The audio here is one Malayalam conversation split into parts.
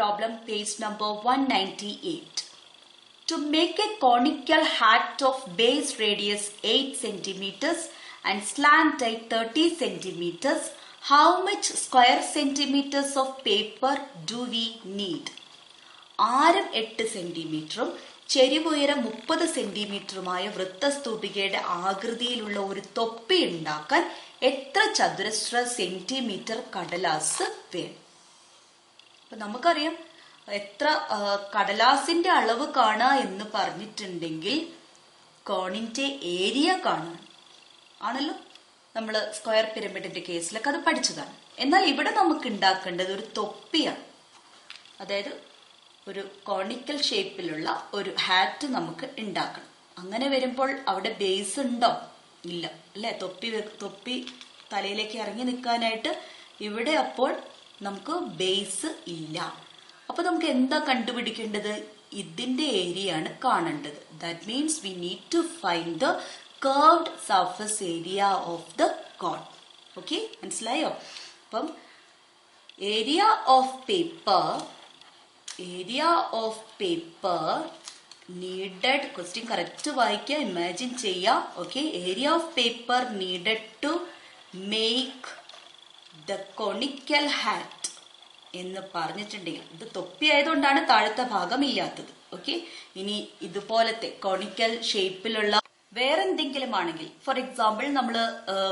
problem, page number 198. To make a conical hat of base radius 8 centimeters and slant height 30 centimeters, how much square centimeters of paper do we need? ആരം 8 സെന്റിമീറ്ററും ചെരിവുയരം 30 സെന്റിമീറ്ററുമായ വൃത്തസ്തൂപികയുടെ ആകൃതിയിലുള്ള ഒരു തൊപ്പി ഉണ്ടാക്കാൻ എത്ര ചതുരശ്ര സെന്റിമീറ്റർ കടലാസ് വേണം? അപ്പൊ നമുക്കറിയാം എത്ര കടലാസിന്റെ അളവ് കാണുക എന്ന് പറഞ്ഞിട്ടുണ്ടെങ്കിൽ കോണിന്റെ ഏരിയ കാണണം ആണല്ലോ. നമ്മൾ സ്ക്വയർ പിരമിഡിന്റെ കേസിലൊക്കെ അത് പഠിച്ചതാണ്. എന്നാൽ ഇവിടെ നമുക്ക് ഉണ്ടാക്കേണ്ടത് ഒരു തൊപ്പിയാണ്. അതായത് ഒരു കോണിക്കൽ ഷേപ്പിലുള്ള ഒരു ഹാറ്റ് നമുക്ക് ഉണ്ടാക്കണം. അങ്ങനെ വരുമ്പോൾ അവിടെ ബേസ് ഉണ്ടോ? ഇല്ല അല്ലെ. തൊപ്പി തലയിലേക്ക് ഇറങ്ങി നിൽക്കാനായിട്ട് ഇവിടെ അപ്പോൾ നമുക്ക് ബേസ് ഇല്ല. അപ്പൊ നമുക്ക് എന്താ കണ്ടുപിടിക്കേണ്ടത്? ഇതിന്റെ ഏരിയ ആണ് കാണേണ്ടത്. That means we need to find the curved surface area of the cone. Okay, മനസ്സിലായോ? അപ്പം area of paper needed, question correct വായിക്കുക, ഇമാജിൻ ചെയ്യാം. Okay, area of paper needed to make the conical hat എന്ന് പറഞ്ഞിട്ടുണ്ടെങ്കിൽ, ഇത് തൊപ്പി ആയതുകൊണ്ടാണ് താഴത്തെ ഭാഗം ഇല്ലാത്തത്. ഓക്കെ, ഇനി ഇതുപോലത്തെ കോണിക്കൽ ഷേപ്പിലുള്ള വേറെന്തെങ്കിലും ആണെങ്കിൽ, ഫോർ എക്സാമ്പിൾ നമ്മൾ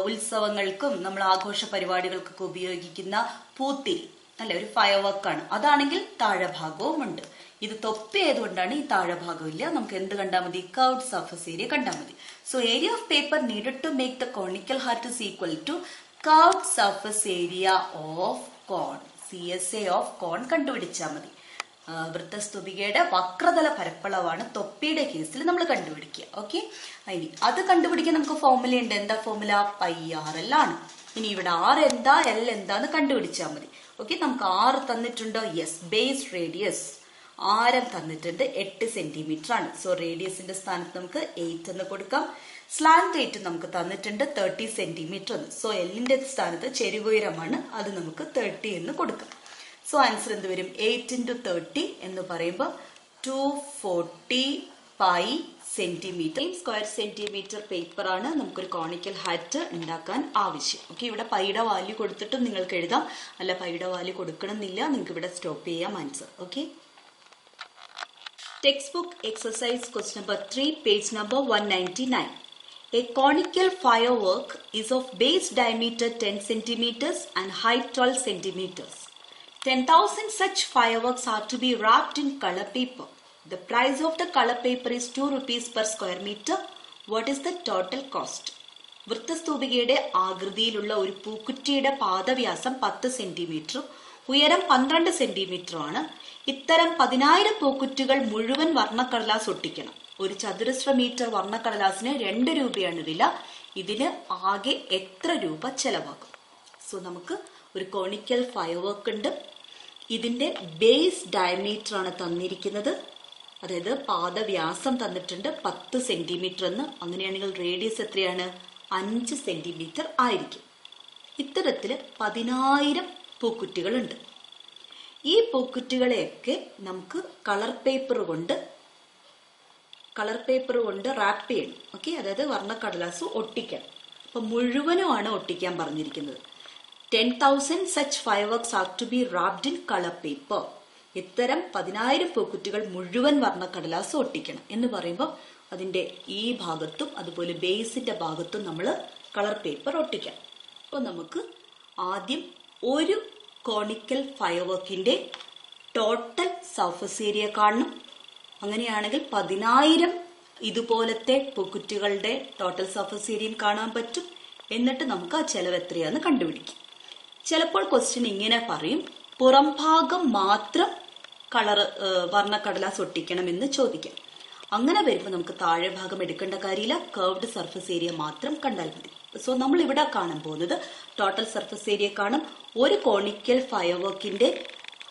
ഉത്സവങ്ങൾക്കും നമ്മൾ ആഘോഷ പരിപാടികൾക്കൊക്കെ ഉപയോഗിക്കുന്ന പൂത്തിരി അല്ലെ, ഒരു ഫയർ വർക്കാണ്, അതാണെങ്കിൽ താഴെ ഭാഗവും ഉണ്ട്. ഇത് തൊപ്പി ആയതുകൊണ്ടാണ് ഈ താഴെ ഭാഗം ഇല്ല. നമുക്ക് എന്ത് കണ്ടാൽ മതി? കർവ്ഡ് സർഫസ് ഏരിയ കണ്ടാൽ മതി. So area of paper needed to make the conical heart is equal to curved surface area of cone. CSA of cone കണ്ടുപിടിച്ചാൽ മതി. വൃത്തസ്തൂപികയുടെ വക്രതല പരപ്പളവാണ് തൊപ്പിയുടെ കേസിൽ നമ്മൾ കണ്ടുപിടിക്കുക. ഓക്കെ, ഇനി അത് കണ്ടുപിടിക്കാൻ നമുക്ക് ഫോർമുല ഉണ്ട്. എന്താ ഫോർമുല? πRL ആണ്. ഇനി ഇവിടെ R എന്താ L എന്താന്ന് കണ്ടുപിടിച്ചാൽ മതി. ഓക്കെ, നമുക്ക് R തന്നിട്ടുണ്ടോ? യെസ്. ബേസ് റേഡിയസ് ആരം തന്നിട്ടുണ്ട് 8 സെന്റിമീറ്റർ ആണ്. സോ റേഡിയസിന്റെ സ്ഥാനത്ത് നമുക്ക് 8 എന്ന് കൊടുക്കാം. സ്ലാന്റ് ഹൈറ്റ് നമുക്ക് തന്നിട്ടുണ്ട് 30 സെന്റിമീറ്റർ എന്ന്. സോ എല്ലിന്റെ സ്ഥാനത്ത് ചെരിവുയരമാണ്, അത് നമുക്ക് 30 എന്ന് കൊടുക്കാം. സോ ആൻസർ എന്ത് വരും? 8 × 30 എന്ന് പറയുമ്പോൾ 240 സെന്റിമീറ്റർ സ്ക്വയർ സെന്റിമീറ്റർ പേപ്പർ ആണ് നമുക്കൊരു കോണിക്കൽ ഹാറ്റ് ഉണ്ടാക്കാൻ ആവശ്യം. ഓക്കെ, ഇവിടെ പൈയുടെ വാല്യൂ കൊടുത്തിട്ടും നിങ്ങൾക്ക് എഴുതാം, അല്ല പൈയുടെ വാല്യൂ കൊടുക്കണമെന്നില്ല, നിങ്ങൾക്ക് ഇവിടെ സ്റ്റോപ്പ് ചെയ്യാം answer. Okay, text book exercise question number 3, page number 199. A conical firework is of base diameter 10 centimeters and height 12 centimeters. 10,000 such fireworks are to be wrapped in color paper. The price of the color paper is 2 rupees per square meter. What is the total cost? വൃത്തസ്തൂപികയുടെ ആകൃതിയിലുള്ള ഒരു പൂക്കുറ്റിയുടെ പാദവ്യാസം 10 സെന്റിമീറ്ററും ഉയരം 12 സെന്റിമീറ്ററുമാണ്. ഇത്തരം 10,000 പൂക്കുറ്റികൾ മുഴുവൻ വർണ്ണക്കടലാസ് ഒട്ടിക്കണം. ഒരു ചതുരശ്ര മീറ്റർ വർണ്ണക്കടലാസിന് 2 രൂപയാണ് വില. ഇതിന് ആകെ എത്ര രൂപ ചെലവാകും? സോ നമുക്ക് ഒരു കോണിക്കൽ ഫയർവർക്ക് ഉണ്ട്. ഇതിന്റെ ബേസ് ഡയമീറ്റർ ആണ് തന്നിരിക്കുന്നത്. അതായത് പാദവ്യാസം തന്നിട്ടുണ്ട് 10 സെന്റിമീറ്റർ എന്ന്. അങ്ങനെയാണെങ്കിൽ റേഡിയസ് എത്രയാണ്? 5 സെന്റിമീറ്റർ ആയിരിക്കും. ഇത്തരത്തില് 10,000 പൂക്കുറ്റികളുണ്ട്. ഈ പൂക്കുറ്റികളെയൊക്കെ നമുക്ക് കളർ പേപ്പർ കൊണ്ട് റാപ്പ് ചെയ്യണം. ഓക്കെ, അതായത് വർണ്ണക്കടലാസ് ഒട്ടിക്കണം. അപ്പൊ മുഴുവനുമാണ് ഒട്ടിക്കാൻ പറഞ്ഞിരിക്കുന്നത്. 10,000 such fireworks are to be wrapped in color paper. ഇത്തരം 10,000 പൂക്കുറ്റികൾ മുഴുവൻ വർണ്ണക്കടലാസ് ഒട്ടിക്കണം എന്ന് പറയുമ്പോൾ അതിന്റെ ഈ ഭാഗത്തും അതുപോലെ ബേസിന്റെ ഭാഗത്തും നമ്മൾ കളർ പേപ്പർ ഒട്ടിക്കണം. അപ്പോൾ നമുക്ക് ആദ്യം ഒരു കോണിക്കൽ ഫയർവർക്കിന്റെ ടോട്ടൽ സർഫസ് ഏരിയ കാണണം. അങ്ങനെയാണെങ്കിൽ 10,000 ഇതുപോലത്തെ പൂക്കുറ്റികളുടെ ടോട്ടൽ സർഫസ് ഏരിയയും കാണാൻ പറ്റും. എന്നിട്ട് നമുക്ക് ആ ചെലവ് എത്രയാന്ന് കണ്ടുപിടിക്കും. ചിലപ്പോൾ ക്വസ്റ്റ്യൻ ഇങ്ങനെ പറയും, പുറം ഭാഗം മാത്രം വർണ്ണക്കടലാസ് ഒട്ടിക്കണം എന്ന് ചോദിക്കാം. അങ്ങനെ വരുമ്പോൾ നമുക്ക് താഴെ ഭാഗം എടുക്കേണ്ട കാര്യമില്ല, കർവ്ഡ് സർഫസ് ഏരിയ മാത്രം കണ്ടാൽ മതി. സോ നമ്മൾ ഇവിടെ കാണാൻ പോകുന്നത് ടോട്ടൽ സർഫസ് ഏരിയ കാണും, ഒരു കോണിക്കൽ ഫയർവർക്കിന്റെ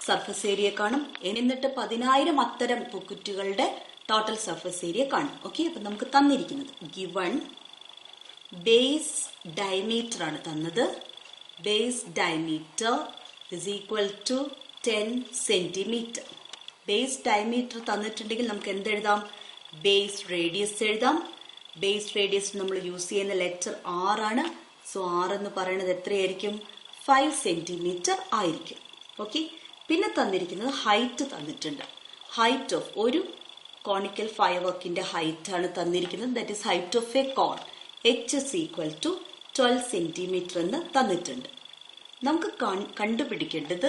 സർഫസ് ഏരിയ കാണും, എന്നിട്ട് 10,000 അത്തരം പൂക്കുറ്റികളുടെ ടോട്ടൽ സർഫസ് ഏരിയ കാണും. ഓക്കെ, അപ്പൊ നമുക്ക് തന്നിരിക്കുന്നത് ഗിവൺ ബേസ് ഡയമീറ്റർ ആണ് തന്നത്. Base diameter is equal to 10 centimetre. Base diameter തന്നിട്ടുണ്ടെങ്കിൽ നമുക്ക് എന്തെഴുതാം? ബേസ് റേഡിയസ് എഴുതാം. ബേസ് റേഡിയസ് നമ്മൾ യൂസ് ചെയ്യുന്ന ലെറ്റർ R ആണ്. സോ R എന്ന് പറയുന്നത് എത്രയായിരിക്കും? 5 സെന്റിമീറ്റർ ആയിരിക്കും. ഓക്കെ. പിന്നെ തന്നിരിക്കുന്നത് ഹൈറ്റ് തന്നിട്ടുണ്ട്. ഹൈറ്റ് ഓഫ് ഒരു കോണിക്കൽ ഫയർവർക്കിന്റെ ഹൈറ്റ് ആണ് തന്നിരിക്കുന്നത്. That is height of a cone. H is equal to 12 centimetre എന്ന് തന്നിട്ടുണ്ട്. നമുക്ക് കണ്ടുപിടിക്കേണ്ടത്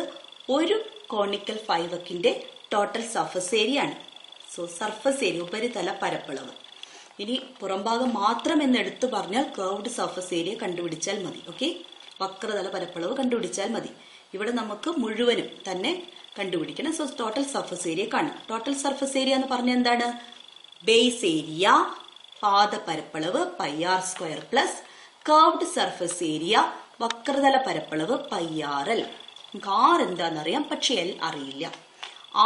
ഒരു കോണിക്കൽ ഫയർവർക്കിന്റെ ടോട്ടൽ സർഫസ് ഏരിയ ആണ്. സോ സർഫസ് ഏരിയ, ഉപരിതല പരപ്പളവ്. ഇനി പുറംഭാഗം മാത്രം എന്ന് എടുത്തു പറഞ്ഞാൽ കർവ്ഡ് സർഫസ് ഏരിയ കണ്ടുപിടിച്ചാൽ മതി. ഓക്കെ, വക്രതല പരപ്പളവ് കണ്ടുപിടിച്ചാൽ മതി. ഇവിടെ നമുക്ക് മുഴുവനും തന്നെ കണ്ടുപിടിക്കണം. സോ ടോട്ടൽ സർഫസ് ഏരിയ കാണാം. ടോട്ടൽ സർഫസ് ഏരിയ എന്ന് പറഞ്ഞാൽ എന്താണ്? ബേസ് ഏരിയ പാദ പരപ്പളവ് πr² plus curved surface area വക്രതല പരപ്പളവ് πrl. നമുക്ക് R എന്താണെന്നറിയാം, പക്ഷെ L അറിയില്ല.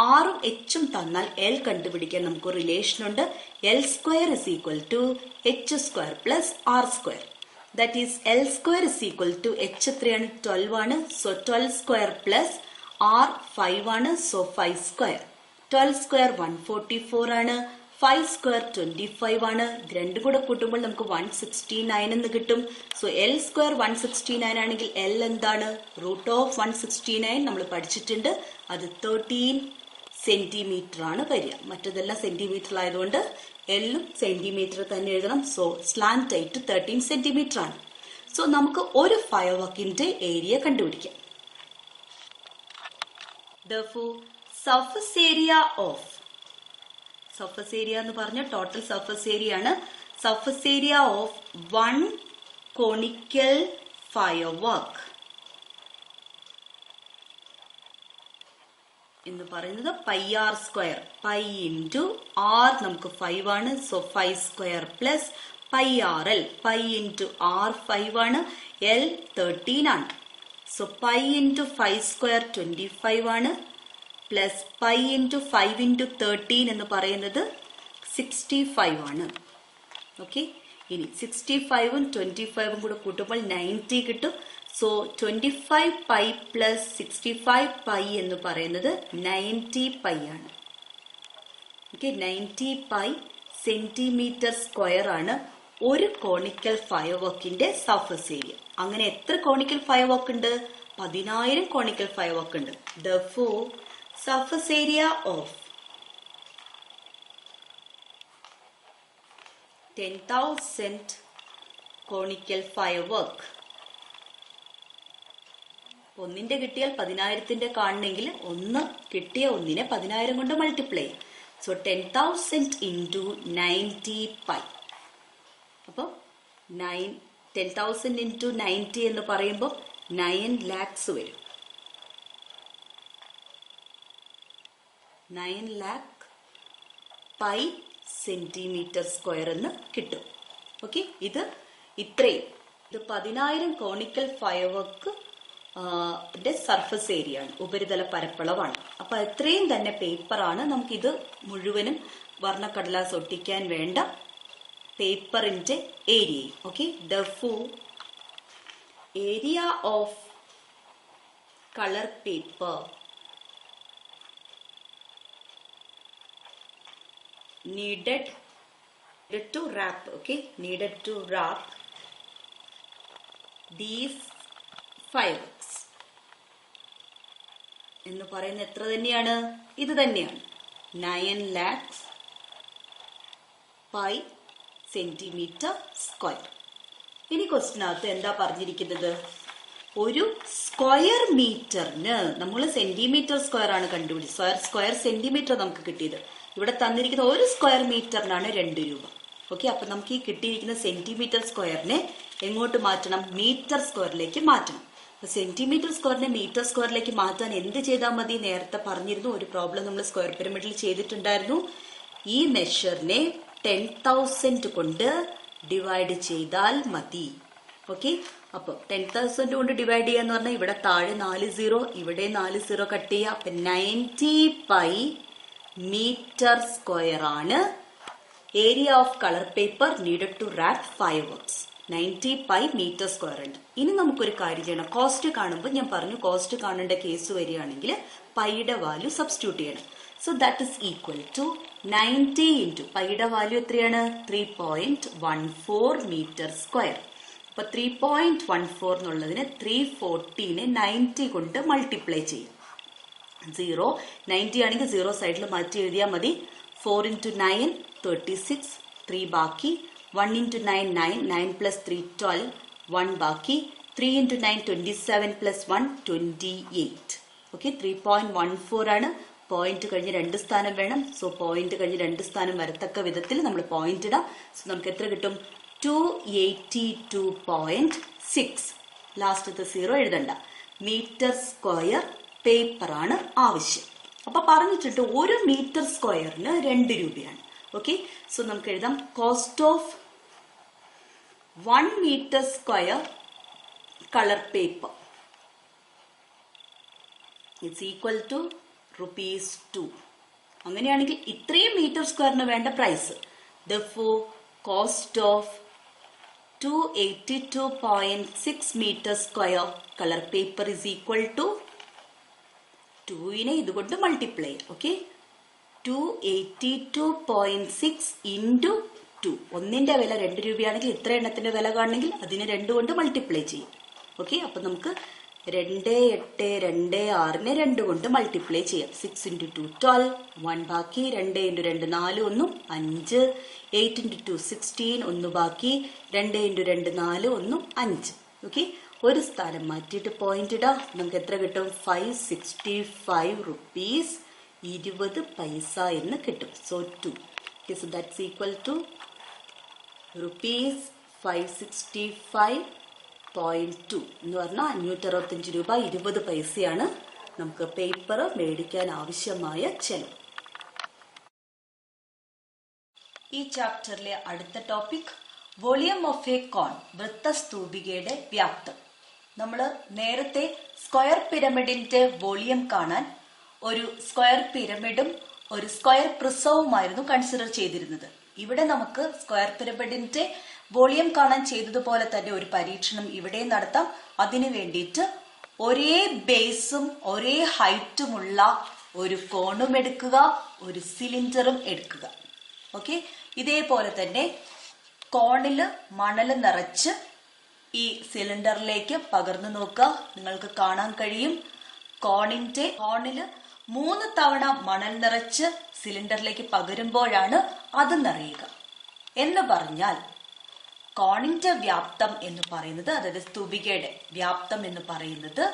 ആറും എച്ചും തന്നാൽ L കണ്ടുപിടിക്കാൻ നമുക്ക് റിലേഷൻ ഉണ്ട്. L² is equal to h² plus r². That is L² is equal to h എത്രയാണ്? 12 ആണ്. സോ 12² plus r 5 ആണ്. സോ 5². 12² 144 ആണ്. 5² 25 ആണ്. ഇത് രണ്ടും കൂടെ കൂട്ടുമ്പോൾ നമുക്ക് 169 എന്ന് കിട്ടും. സോ L² 169 ആണെങ്കിൽ L എന്താണ്? √169 നമ്മൾ പഠിച്ചിട്ടുണ്ട്. അത് 13 സെന്റിമീറ്റർ ആണ് വരിക. മറ്റതെല്ലാം സെന്റിമീറ്റർ ആയതുകൊണ്ട് എല്ലും സെന്റിമീറ്റർ തന്നെ എഴുതണം. സോ സ്ലാന്റ് ഹൈറ്റ് 13 സെന്റിമീറ്റർ ആണ്. സോ നമുക്ക് ഒരു ഫയർവർക്കിന്റെ ഏരിയ കണ്ടുപിടിക്കാം. Therefore, surface area of surface area എന്ന് പറഞ്ഞ ടോട്ടൽ സർഫസ് ഏരിയ ആണ്. സർഫസ് ഏരിയ ഓഫ് 1 കോണിക്കൽ ഫയർവർക്ക് എന്ന് പറയുന്നത് πr². പൈ ഇൻറ്റു R നമുക്ക് 5 ആണ്. So 5² plus πrl. Pi into R 5 ആണ്. L 13 ആണ്. സോ പൈ ഇൻറ്റു 5² 25 ആണ്. പ്ലസ് പൈ ഇൻറ്റു 5 ഇൻറ്റു 13 എന്ന് പറയുന്നത് 65 ആണ്. ഓക്കെ, ഇനി 65ഉം 25ഉം കൂടെ കൂട്ടുമ്പോൾ 90 കിട്ടും. സോ 25 പൈ പ്ലസ് 65 പൈ എന്ന് പറയുന്നത് 90 പൈ ആണ്. ഓക്കെ, 90 പൈ സെന്റിമീറ്റർ സ്ക്വയർ ആണ് ഒരു കോണിക്കൽ ഫയർവർക്കിന്റെ സർഫസ് ഏരിയ. അങ്ങനെ എത്ര കോണിക്കൽ ഫയർവർക്ക് ഉണ്ട്? 10,000 കോണിക്കൽ ഫയർവർക്ക് ഉണ്ട്. Therefore, surface area of 10,000 conical firework. ഒന്നിന്റെ കിട്ടിയാൽ 10,000ന്റെ കാണണമെങ്കിൽ ഒന്ന് കിട്ടിയ ഒന്നിനെ 10,000 കൊണ്ട് മൾട്ടിപ്ലൈ ചെയ്യാം. So 10,000 into 90 pi. അപ്പോൾ 10,000 ഇൻറ്റു 90 എന്ന് പറയുമ്പോൾ 9 lakhs വരും. 9 lakh പൈ സെന്റിമീറ്റർ സ്ക്വയർ എന്ന് കിട്ടും. ഓക്കെ, ഇത് ഇത്രയും. ഇത് 10,000 കോണിക്കൽ ഫയർവർക്ക് സർഫസ് ഏരിയ ആണ്, ഉപരിതല പരപ്പളവാണ്. അപ്പൊ ഇത്രയും തന്നെ പേപ്പറാണ്. നമുക്കിത് മുഴുവനും വർണ്ണക്കടലാസ് ഒട്ടിക്കാൻ വേണ്ട പേപ്പറിന്റെ area. Okay, therefore area of colour paper needed to wrap, okay, needed to wrap these fireworks എന്ന് പറയുന്നത് എത്ര തന്നെയാണ്? ഇത് തന്നെയാണ്, 9 lakhs പൈ സെന്റിമീറ്റർ സ്ക്വയർ. ഇനി ക്വസ്റ്റിനകത്ത് എന്താ പറഞ്ഞിരിക്കുന്നത്? ഒരു സ്ക്വയർ മീറ്ററിന് നമ്മൾ സെന്റിമീറ്റർ സ്ക്വയർ ആണ് കണ്ടുപിടിച്ചത്. സ്ക്വയർ സെന്റിമീറ്റർ നമുക്ക് കിട്ടിയത്. ഇവിടെ തന്നിരിക്കുന്ന ഒരു സ്ക്വയർ മീറ്ററിനാണ് 2 രൂപ. ഓക്കെ, അപ്പൊ നമുക്ക് ഈ കിട്ടിയിരിക്കുന്ന സെന്റിമീറ്റർ സ്ക്വയറിനെ എങ്ങോട്ട് മാറ്റണം? മീറ്റർ സ്ക്വയറിലേക്ക് മാറ്റണം. അപ്പൊ സെന്റിമീറ്റർ സ്ക്വയറിനെ മീറ്റർ സ്ക്വയറിലേക്ക് മാറ്റാൻ എന്ത് ചെയ്താൽ മതി? നേരത്തെ പറഞ്ഞിരുന്നു, ഒരു പ്രോബ്ലം നമ്മൾ സ്ക്വയർ പിരമിഡിൽ ചെയ്തിട്ടുണ്ടായിരുന്നു. ഈ മെഷറിനെ 10,000 കൊണ്ട് ഡിവൈഡ് ചെയ്താൽ മതി. ഓക്കെ, അപ്പൊ 10,000 കൊണ്ട് ഡിവൈഡ് ചെയ്യാന്ന് പറഞ്ഞാൽ ഇവിടെ താഴെ 4 0, ഇവിടെ 4 0 കട്ട് ചെയ്യുക. അപ്പൊ 90 പൈ മീറ്റർ സ്ക്വയർ ആണ് area of colour paper needed to wrap fireworks. 90 pi metre square ഉണ്ട്. ഇനി നമുക്കൊരു കാര്യം ചെയ്യണം. കോസ്റ്റ് കാണുമ്പോൾ ഞാൻ പറഞ്ഞു, കോസ്റ്റ് കാണേണ്ട കേസ് വരികയാണെങ്കിൽ പൈയുടെ വാല്യൂ സബ്സ്റ്റിറ്റ്യൂട്ട് ചെയ്യണം. So that is equal to 90 into പൈയുടെ വാല്യൂ എത്രയാണ്? 3.14 മീറ്റർ സ്ക്വയർ. അപ്പൊ 3.14 എന്നുള്ളതിന് 340നെ 90 കൊണ്ട് മൾട്ടിപ്ലൈ ചെയ്യും. 90 ആണെങ്കിൽ 0 സൈഡിൽ മാറ്റി എഴുതിയാൽ മതി. 4 ഇൻറ്റു 9 36, 3 ബാക്കി. 1 ഇൻറ്റു 9 9, 9 പ്ലസ് 3 12, 1 ബാക്കി. 3 ഇൻറ്റു 9 27 പ്ലസ് 1 28. ഓക്കെ, 3.14 ആണ്. പോയിന്റ് കഴിഞ്ഞ് 2 സ്ഥാനം വേണം. സോ പോയിന്റ് കഴിഞ്ഞ് 2 സ്ഥാനം വരത്തക്ക വിധത്തിൽ നമ്മൾ പോയിന്റ് ഇടാം. സോ നമുക്ക് എത്ര കിട്ടും? 282.6. ലാസ്റ്റത്തെ 0 എഴുതണ്ട. മീറ്റർ സ്ക്വയർ പേപ്പർ ആണ് ആവശ്യം. അപ്പൊ പറഞ്ഞിട്ടുണ്ട് 1 മീറ്റർ സ്ക്വയറിന് 2 രൂപയാണ്. ഓക്കെ, സോ നമുക്ക് എഴുതാം cost of 1 metre square colour paper it's equal to ₹2. അങ്ങനെയാണെങ്കിൽ ഇത്രയും മീറ്റർ സ്ക്വയറിന് വേണ്ട price. Therefore, cost of 282.6 meter square color paper is equal to 2നെ ഇതുകൊണ്ട് മൾട്ടിപ്ലൈ. Okay, 282.6 into 2. ഒന്നിന്റെ വില 2 രൂപയാണെങ്കിൽ ഇത്ര എണ്ണത്തിന്റെ വില കാണണമെങ്കിൽ അതിനെ 2 കൊണ്ട് മൾട്ടിപ്ലൈ ചെയ്യും. ഓക്കെ, അപ്പൊ നമുക്ക് 2826നെ 2 കൊണ്ട് മൾട്ടിപ്ലൈ ചെയ്യാം. 6 ഇൻറ്റു 2 12, 1 ബാക്കി. 2 ഇൻറ്റു 2 4 1 5. 8 ഇൻറ്റു 2 16, 1 ബാക്കി. 2 ഇൻറ്റു 2 4 1 5. ഓക്കെ, ഒരു സ്ഥാനം മാറ്റിയിട്ട് പോയിന്റ് ഇടാം. നമുക്ക് എത്ര കിട്ടും? 565 rupees 20 പൈസ എന്ന് കിട്ടും. So 2. Okay, so that's equal to ₹565.2 എന്ന് പറഞ്ഞാൽ 565 രൂപ 20 പൈസയാണ് നമുക്ക് പേപ്പർ മേടിക്കാൻ ആവശ്യമായ ചെലവ്. ഈ ചാപ്റ്ററിലെ അടുത്ത ടോപ്പിക് വോളിയം ഓഫ് എ കോൺ, വൃത്തസ്തൂപികയുടെ വ്യാപ്തം. നമ്മൾ നേരത്തെ സ്ക്വയർ പിരമിഡിന്റെ വോളിയം കാണാൻ ഒരു സ്ക്വയർ പിരമിഡും ഒരു സ്ക്വയർ പ്രിസവുമായിരുന്നു കൺസിഡർ ചെയ്തിരുന്നത്. ഇവിടെ നമുക്ക് സ്ക്വയർ പിരമിഡിന്റെ വോളിയം കാണാൻ ചെയ്തതുപോലെ തന്നെ ഒരു പരീക്ഷണം ഇവിടെ നടത്താം. അതിനു വേണ്ടിയിട്ട് ഒരേ ബേസും ഒരേ ഹൈറ്റുമുള്ള ഒരു കോണും എടുക്കുക, ഒരു സിലിണ്ടറും എടുക്കുക. ഓക്കെ, ഇതേപോലെ തന്നെ കോണില് മണൽ നിറച്ച് ഈ സിലിണ്ടറിലേക്ക് പകർന്നു നോക്കുക. നിങ്ങൾക്ക് കാണാൻ കഴിയും കോണില് 3 തവണ മണൽ നിറച്ച് സിലിണ്ടറിലേക്ക് പകരുമ്പോഴാണ് അത് നിറയുക. എന്ന് പറഞ്ഞാൽ കോണിന്റെ വ്യാപ്തം എന്ന് പറയുന്നത്, അതായത് സ്തൂപികയുടെ വ്യാപ്തം എന്ന് പറയുന്നത്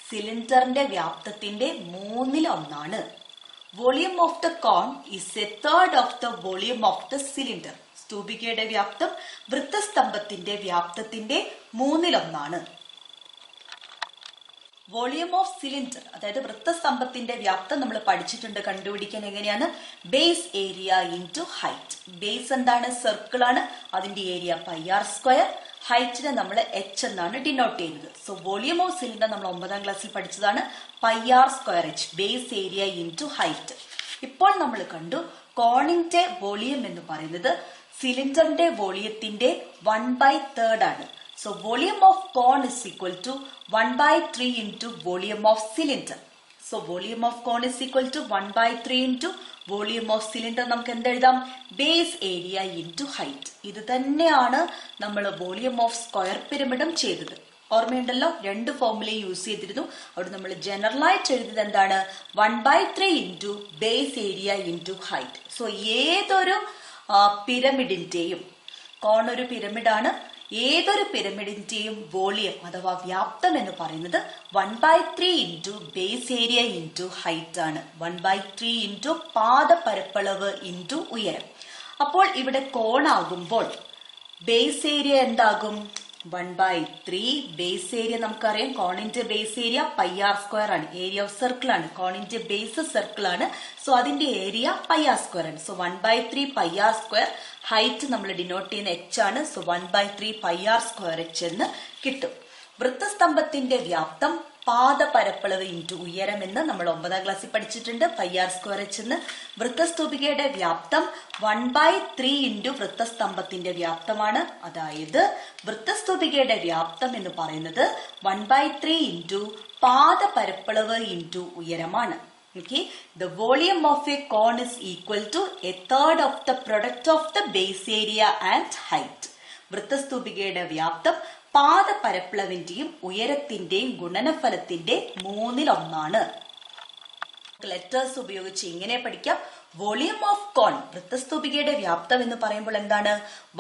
സിലിണ്ടറിന്റെ വ്യാപ്തത്തിന്റെ 1/3. Volume of the cone is a third of the volume of the cylinder. സ്തൂപികയുടെ വ്യാപ്തം വൃത്തസ്തംഭത്തിന്റെ വ്യാപ്തത്തിന്റെ 1/3. വോളിയം ഓഫ് സിലിണ്ടർ, അതായത് വൃത്തസ്തംഭത്തിന്റെ വ്യാപ്തം നമ്മൾ പഠിച്ചിട്ടുണ്ട്. കണ്ടുപിടിക്കാൻ എങ്ങനെയാണ്? Base area into height. Base എന്താണ്? സർക്കിൾ ആണ്. അതിന്റെ ഏരിയ πr². ഹൈറ്റിനെ നമ്മൾ h എന്നാണ് ഡിനോട്ട് ചെയ്യുന്നത്. സോ വോളിയം ഓഫ് സിലിണ്ടർ നമ്മൾ 9ാം ക്ലാസ്സിൽ പഠിച്ചതാണ്. πr²h, base area into height. ഇപ്പോൾ നമ്മൾ കണ്ടു കോണിന്റെ വോളിയം എന്ന് പറയുന്നത് സിലിണ്ടറിന്റെ വോളിയത്തിന്റെ 1/3 ആണ്. So volume of cone is equal to 1/3 into volume of cylinder. So volume of cone is equal to 1/3 into volume of cylinder. നമുക്ക് എന്തെഴുതാം? Base area into height. ഇത് തന്നെയാണ് നമ്മൾ വോളിയം ഓഫ് സ്ക്വയർ പിരമിഡും ചെയ്തത്. ഓർമ്മയുണ്ടല്ലോ, 2 ഫോർമുലയും യൂസ് ചെയ്തിരുന്നു. അവിടെ നമ്മൾ ജനറൽ ആയിട്ട് എഴുതിയത് എന്താണ്? 1/3 into base area into height. So ഏതൊരു പിരമിഡിന്റെയും, കോൺ ഒരു പിരമിഡാണ്, ഏതൊരു പിരമിഡിന്റെയും വോളിയം അഥവാ വ്യാപ്തം എന്ന് പറയുന്നത് 1/3 into base area into height ആണ്. 1/3 ഇൻറ്റു പാദപരപ്പളവ് ഇൻറ്റു ഉയരം. അപ്പോൾ ഇവിടെ കോണാകുമ്പോൾ ബേസ് ഏരിയ എന്താകും? 1/3. ബേസ് ഏരിയ നമുക്കറിയാം, കോണിന്റെ ബേസ് ഏരിയ πr² ആണ്. ഏരിയ ഓഫ് സർക്കിൾ ആണ്. കോണിന്റെ ബേസ് സർക്കിൾ ആണ്. സോ അതിന്റെ ഏരിയ πr² ആണ്. So 1/3 πr². ഹൈറ്റ് നമ്മൾ ഡിനോട്ട് ചെയ്യുന്ന h ആണ്. സോ 1/3 πr²h എന്ന് കിട്ടും. വൃത്തസ്തംഭത്തിന്റെ വ്യാപ്തം പാദപരപ്പളവ് ഇൻറ്റു ഉയരം എന്ന് നമ്മൾ 9ാം ക്ലാസ്സിൽ പഠിച്ചിട്ടുണ്ട്. πr²h എന്ന്. വൃത്തസ്തൂപികയുടെ വ്യാപ്തം 1/3 ഇൻറ്റു വൃത്തസ്തംഭത്തിന്റെ വ്യാപ്തമാണ്. അതായത് വൃത്തസ്തൂപികയുടെ വ്യാപ്തം എന്ന് പറയുന്നത് 1/3 ഇൻറ്റു പാദപരപ്പളവ് ഇൻറ്റു ഉയരമാണ്. Okay, the volume of a cone is equal to a third of the product of the base area and height. വൃത്തസ്തൂപികയുടെ വ്യാപ്തം പാദപരപ്പളവിന്റെയും ഉയരത്തിന്റെയും ഗുണനഫലത്തിന്റെ 1/3. ലെറ്റേഴ്സ് ഉപയോഗിച്ച് ഇങ്ങനെ പഠിക്കാം. വോളിയം ഓഫ് കോൺ, വൃത്തസ്തൂപികയുടെ വ്യാപ്തം എന്ന് പറയുമ്പോൾ എന്താണ്?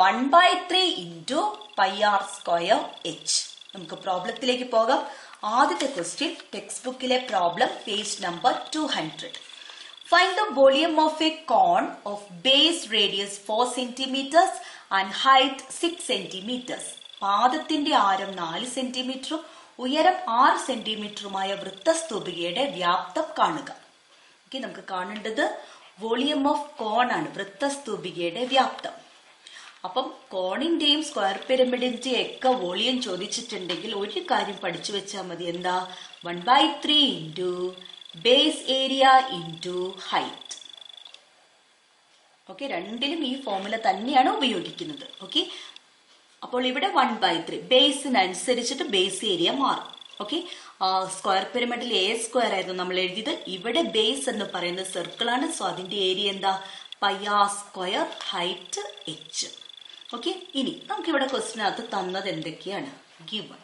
1/3 into pi r square h. നമുക്ക് പ്രോബ്ലത്തിലേക്ക് പോകാം. ആദ്യത്തെ ക്വസ്റ്റ്യൻ ടെക്സ്റ്റ് ബുക്കിലെ problem page number 200. Find the volume of a cone of base radius 4 centimetres and height 6 centimetres. പാദത്തിന്റെ ആരം 4 സെന്റിമീറ്ററും ഉയരം 6 സെന്റിമീറ്ററുമായ വൃത്തസ്തൂപികയുടെ വ്യാപ്തം കാണുക. ഓക്കെ, നമുക്ക് കാണേണ്ടത് വോളിയം ഓഫ് കോൺ ആണ്, വൃത്തസ്തൂപികയുടെ വ്യാപ്തം. അപ്പം കോണിന്റെയും സ്ക്വയർ പിരമിഡിന്റെയും ഒക്കെ വോളിയം ചോദിച്ചിട്ടുണ്ടെങ്കിൽ ഒരു കാര്യം പഠിച്ചു വെച്ചാൽ മതി. എന്താ? 1/3 into base area into height. Okay, രണ്ടിലും ഈ ഫോർമുല തന്നെയാണ് ഉപയോഗിക്കുന്നത്. ഓക്കെ, അപ്പോൾ ഇവിടെ 1/3 ബേസിനനുസരിച്ചിട്ട് ബേസ് ഏരിയ മാറും. ഓക്കെ, സ്ക്വയർ പിരമിഡിൽ എ സ്ക്വയർ ആയിരുന്നു നമ്മൾ എഴുതിയത്. ഇവിടെ ബേസ് എന്ന് പറയുന്നത് സർക്കിൾ ആണ്. സോ അതിന്റെ ഏരിയ എന്താ? Pi r square, height h. Okay, ഇനി നമുക്ക് ഇവിടെ ക്വസ്റ്റിനകത്ത് തന്നത് എന്തൊക്കെയാണ്? ഗിവൺ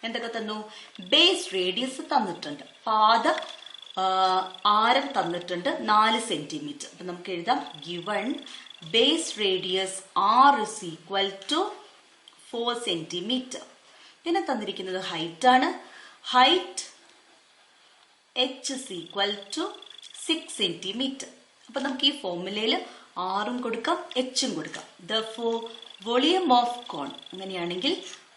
എന്തൊക്കെ തന്നു? ബേസ് റേഡിയസ് തന്നിട്ടുണ്ട്, പാദ ആരം തന്നിട്ടുണ്ട് 4 സെന്റിമീറ്റർ. അപ്പൊ നമുക്ക് എഴുതാം given base radius r is equal to 4 centimetre. പിന്നെ തന്നിരിക്കുന്നത് ഹൈറ്റ് ആണ്. Height h is equal to 6 centimetre. അപ്പൊ നമുക്ക് ഈ ഫോർമുലയിൽ ആറും കൊടുക്കാം, എച്ചും കൊടുക്കാം. Therefore, വോളിയം ഓഫ് കോൺ, അങ്ങനെയാണെങ്കിൽ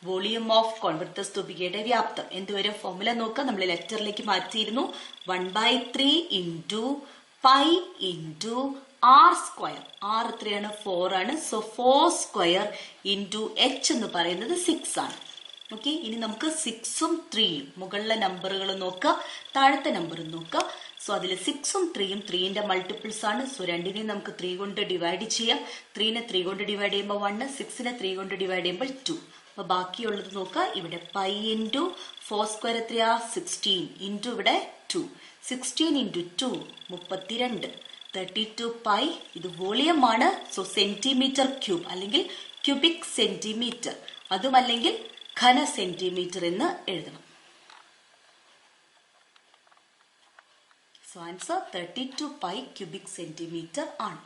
വോളിയം ഓഫ് കോൺ, വൃത്തസ്തൂപികയുടെ വ്യാപ്തം എന്തുവരെ ഫോർമുല നോക്കാം. നമ്മൾ ലെറ്ററിലേക്ക് മാറ്റിയിരുന്നു. 1/3 into pi into r square. R എത്രയാണ്? 4 ആണ്. സോ 4 സ്ക്വയർ ഇൻറ്റു എച്ച് എന്ന് പറയുന്നത് 6 ആണ്. ഓക്കെ, ഇനി നമുക്ക് 6ഉം 3യും മുകളിലെ നമ്പറുകൾ നോക്കാം, താഴത്തെ നമ്പറും നോക്കാം. സോ അതിൽ 6ഉം 3യും 3ന്റെ മൾട്ടിപ്പിൾസ് ആണ്. സോ രണ്ടിനെയും നമുക്ക് 3 കൊണ്ട് ഡിവൈഡ് ചെയ്യാം. 3നെ 3 കൊണ്ട് ഡിവൈഡ് ചെയ്യുമ്പോൾ 1, 6നെ 3 കൊണ്ട് ഡിവൈഡ് ചെയ്യുമ്പോൾ 2. അപ്പൊ ബാക്കിയുള്ളത് നോക്കാം. ഇവിടെ പൈ ഇൻറ്റു 4 സ്ക്വയർ എത്രയാ? 16 ഇൻറ്റു ഇവിടെ 2. 16 ഇൻറ്റു 2 32. 32 പൈ. ഇത് വോളിയം ആണ്. സോ സെന്റിമീറ്റർ ക്യൂബ് അല്ലെങ്കിൽ ക്യൂബിക് സെന്റിമീറ്റർ, അതുമല്ലെങ്കിൽ ഘന സെന്റിമീറ്റർ എന്ന് എഴുതണം. So answer 32 pi cubic centimetre ആണ്.